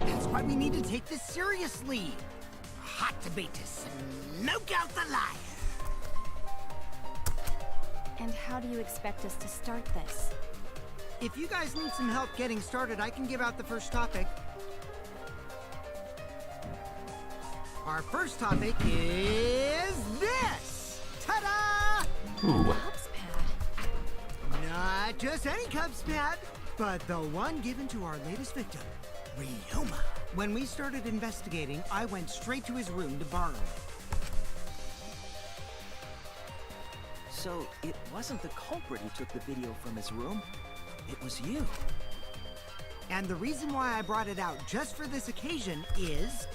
That's why we need to take this seriously. A hot debate to smoke out the liar. And how do you expect us to start this? If you guys need some help getting started, I can give out the first topic. Our first topic is this! Ta-da! Ooh. Cubs pad. Not just any Cubs pad, but the one given to our latest victim, Ryoma. When we started investigating, I went straight to his room to borrow it. So, it wasn't the culprit who took the video from his room. It was you. And the reason why I brought it out just for this occasion is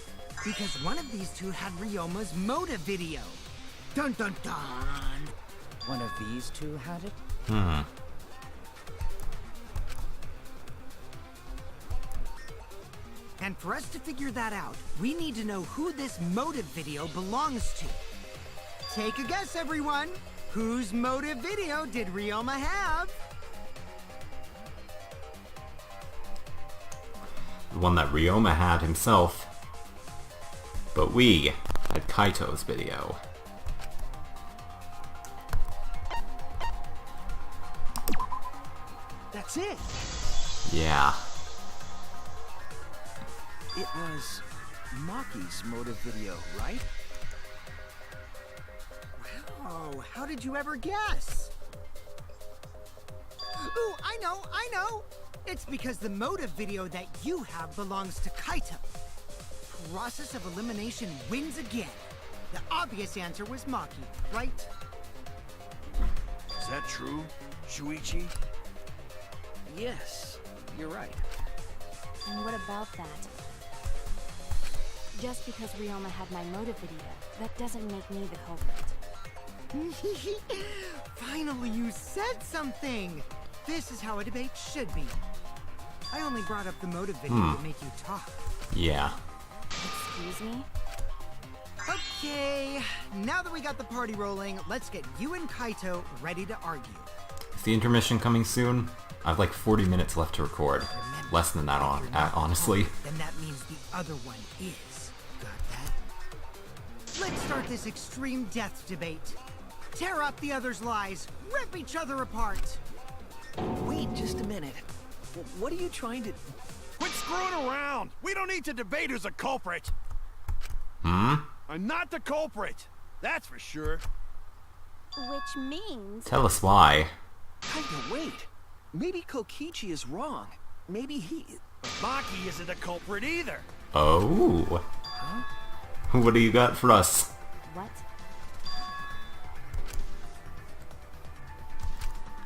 because one of these two had Ryoma's motive video. Dun dun dun! One of these two had it? And for us to figure that out, we need to know who this motive video belongs to. Take a guess, everyone! Whose motive video did Ryoma have? The one that Ryoma had himself. But we had Kaito's video. That's it! Yeah. It was Maki's motive video, right? Wow, how did you ever guess? Ooh, I know! It's because the motive video that you have belongs to Kaito. Process of elimination wins again. The obvious answer was Maki, right? Is that true, Shuichi? Yes, you're right. And what about that? Just because Ryoma had my motive video, that doesn't make me the culprit. Finally, you said something! This is how a debate should be. I only brought up the motive video to make you talk. Yeah. Excuse me? Okay, now that we got the party rolling, let's get you and Kaito ready to argue. Is the intermission coming soon? I have like 40 minutes left to record. Remember, Less than that, if you're not honestly. Then that means the other one is. Got that? Let's start this extreme death debate. Tear up the other's lies. Rip each other apart. Wait just a minute. What are you trying to... Quit screwing around! We don't need to debate who's a culprit! Hmm? I'm not the culprit! That's for sure. Which means... Tell us why. Kaito, wait. Maybe Kokichi is wrong. Maybe he... But Maki isn't a culprit either! Oh. Huh? What do you got for us? What?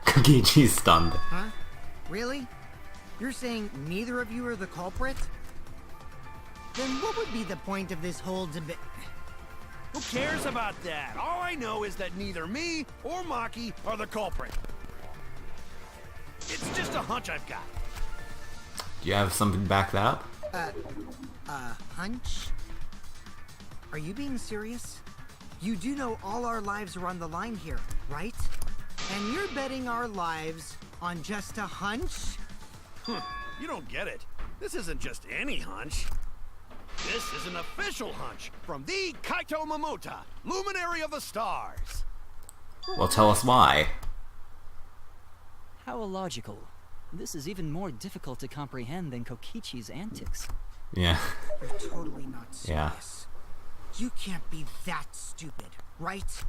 Kokichi's stunned. Huh? Really? You're saying neither of you are the culprit? Then what would be the point of this whole debate? Who cares about that? All I know is that neither me or Maki are the culprit. It's just a hunch I've got. Do you have something to back that up? Hunch? Are you being serious? You do know all our lives are on the line here, right? And you're betting our lives on just a hunch? You don't get it. This isn't just any hunch. This is an official hunch from the Kaito Momota, luminary of the stars. Well, tell us why. How illogical. This is even more difficult to comprehend than Kokichi's antics. Yeah. You're totally not Yeah. serious. You can't be that stupid, right?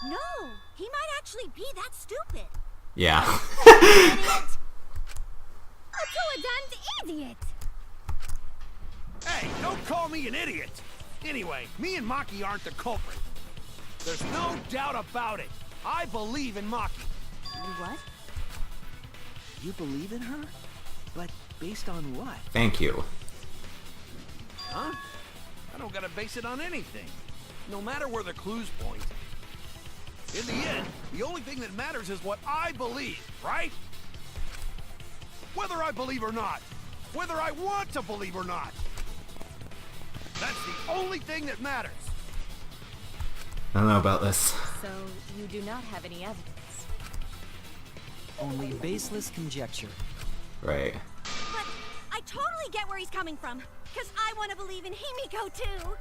No, he might actually be that stupid. Yeah. Idiot! A two-a-damned idiot! Hey, don't call me an idiot. Anyway, me and Maki aren't the culprit. There's no doubt about it. I believe in Maki. What? You believe in her? But based on what? Thank you. Huh? I don't gotta base it on anything. No matter where the clues point. In the end, the only thing that matters is what I believe, right? Whether I believe or not. Whether I want to believe or not. That's the only thing that matters. I don't know about this. So, you do not have any evidence. Only baseless conjecture. Right. But I totally get where he's coming from. Because I want to believe in Himiko too.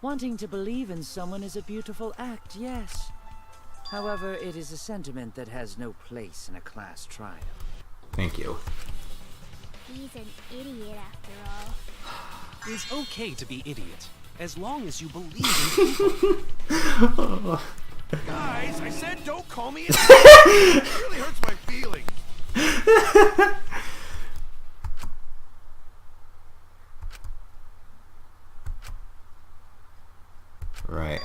Wanting to believe in someone is a beautiful act, yes. However, it is a sentiment that has no place in a class trial. Thank you. He's an idiot after all. It's okay to be idiot, as long as you believe in people. Guys, I said don't call me an idiot. It really hurts my feelings. Right.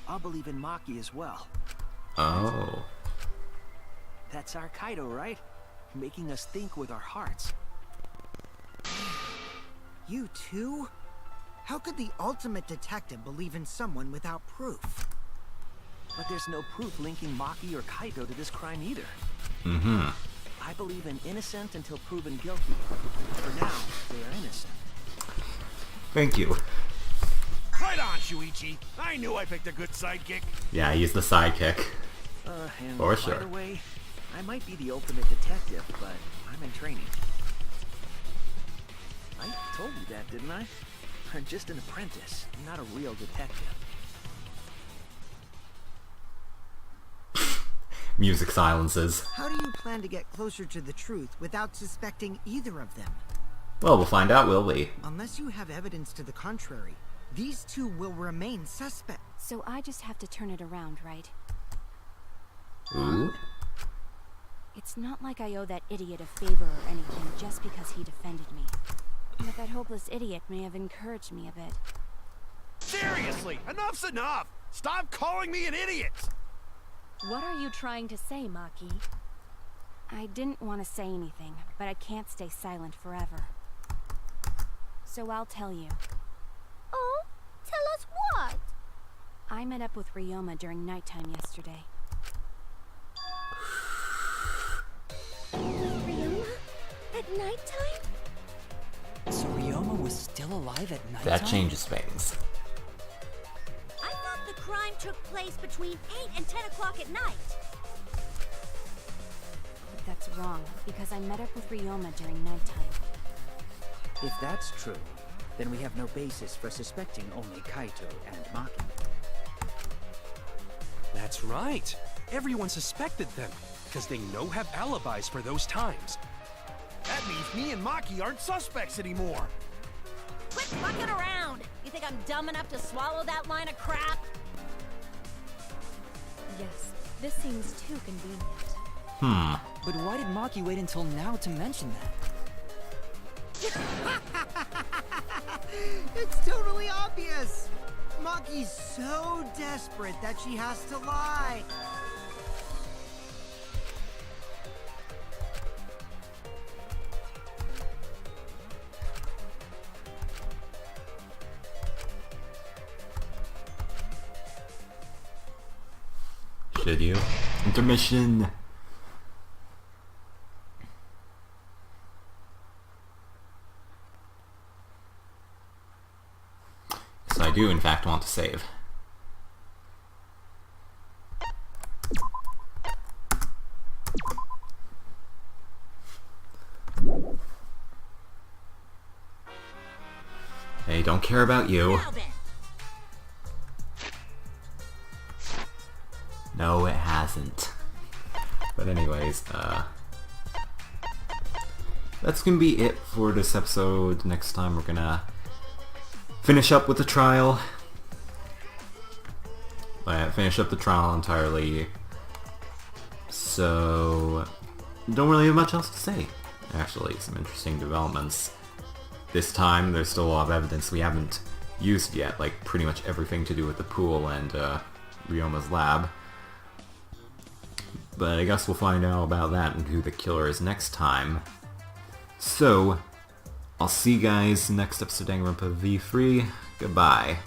I'll believe in Maki as well. Oh. That's our Kaito, right? Making us think with our hearts. You too? How could the ultimate detective believe in someone without proof? But there's no proof linking Maki or Kaito to this crime either. Mm-hmm. I believe in innocent until proven guilty. For now, they are innocent. Thank you. Right on, Shuichi. I knew I picked a good sidekick. Yeah, he's the sidekick. And For by sure. the way, I might be the ultimate detective, but I'm in training. I told you that, didn't I? I'm just an apprentice, not a real detective. Music silences. How do you plan to get closer to the truth without suspecting either of them? Well, we'll find out, will we? Unless you have evidence to the contrary, these two will remain suspect. So I just have to turn it around, right? Ooh. It's not like I owe that idiot a favor or anything just because he defended me. But that hopeless idiot may have encouraged me a bit. Seriously, enough's enough. Stop calling me an idiot. What are you trying to say, Maki? I didn't want to say anything, but I can't stay silent forever. So I'll tell you. Oh? Tell us what? I met up with Ryoma during nighttime yesterday. Nighttime? So Ryoma was still alive at night? That changes things. I thought the crime took place between 8 and 10 o'clock at night. But that's wrong, because I met up with Ryoma during nighttime. If that's true, then we have no basis for suspecting only Kaito and Maki. That's right. Everyone suspected them, because they have alibis for those times. That means me and Maki aren't suspects anymore. Quit fucking around! You think I'm dumb enough to swallow that line of crap? Yes, this seems too convenient. But why did Maki wait until now to mention that? It's totally obvious! Maki's so desperate that she has to lie. Should you? Intermission! Yes, I do in fact want to save. Hey, don't care about you. Now then. No, it hasn't. But anyways, that's gonna be it for this episode. Next time we're gonna finish up with the trial. Finish up the trial entirely. So, don't really have much else to say. Actually, some interesting developments. This time, there's still a lot of evidence we haven't used yet, like pretty much everything to do with the pool and Ryoma's lab. But I guess we'll find out about that and who the killer is next time. So, I'll see you guys next episode of Danganronpa V3. Goodbye.